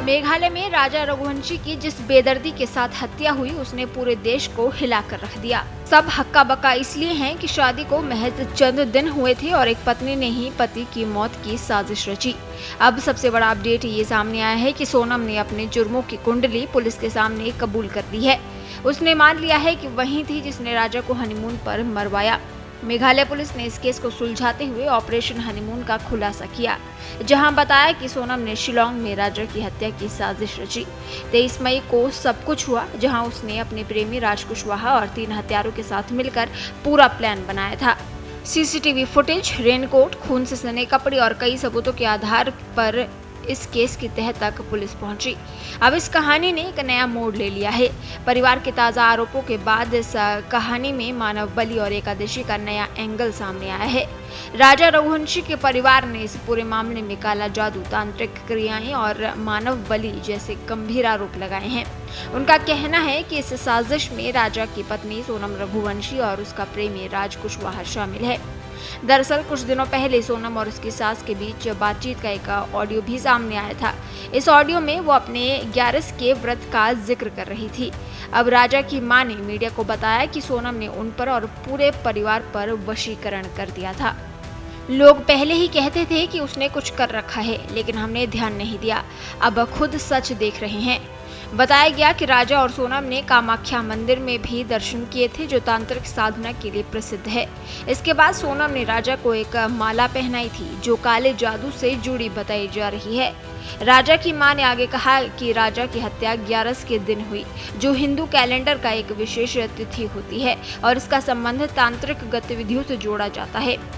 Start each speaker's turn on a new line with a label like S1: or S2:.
S1: मेघालय में राजा रघुवंशी की जिस बेदर्दी के साथ हत्या हुई उसने पूरे देश को हिलाकर रख दिया। सब हक्का बक्का इसलिए हैं कि शादी को महज चंद दिन हुए थे और एक पत्नी ने ही पति की मौत की साजिश रची। अब सबसे बड़ा अपडेट ये सामने आया है कि सोनम ने अपने जुर्मों की कुंडली पुलिस के सामने कबूल कर दी है। उसने मान लिया है कि वही थी जिसने राजा को हनीमून पर मरवाया। मेघालय पुलिस ने इस केस को सुलझाते हुए ऑपरेशन हनीमून का खुलासा किया, जहां बताया कि सोनम ने शिलोंग में राजा की हत्या की साजिश रची। 23 मई को सब कुछ हुआ, जहां उसने अपने प्रेमी राज कुशवाहा और 3 हत्यारों के साथ मिलकर पूरा प्लान बनाया था। सीसीटीवी फुटेज, रेनकोट, खून से सने कपड़े और कई सबूतों के आधार पर इस केस की तह तक पुलिस पहुंची। अब इस कहानी ने एक नया मोड़ ले लिया है। परिवार के ताजा आरोपों के बाद इस कहानी में मानव बलि और एकादशी का नया एंगल सामने आया है। राजा रघुवंशी के परिवार ने इस पूरे मामले में काला जादू, तांत्रिक क्रियाएं और मानव बलि जैसे गंभीर आरोप लगाए हैं। उनका कहना है कि इस साजिश में राजा की पत्नी सोनम रघुवंशी और उसका प्रेमी राज कुशवाहा शामिल है। दरअसल कुछ दिनों पहले सोनम और उसकी सास के बीच बातचीत का एक ऑडियो भी सामने आया था। इस ऑडियो में वो अपने 11 के व्रत का जिक्र कर रही थी। अब राजा की मां ने मीडिया को बताया कि सोनम ने उन पर और पूरे परिवार पर वशीकरण कर दिया था। लोग पहले ही कहते थे कि उसने कुछ कर रखा है, लेकिन हमने ध्यान नहीं दिया। अब खुद सच देख रहे हैं। बताया गया कि राजा और सोनम ने कामाख्या मंदिर में भी दर्शन किए थे, जो तांत्रिक साधना के लिए प्रसिद्ध है। इसके बाद सोनम ने राजा को एक माला पहनाई थी, जो काले जादू से जुड़ी बताई जा रही है। राजा की मां ने आगे कहा कि राजा की हत्या 11 के दिन हुई, जो हिंदू कैलेंडर का एक विशेष तिथि होती है और इसका संबंध तांत्रिक गतिविधियों से जोड़ा जाता है।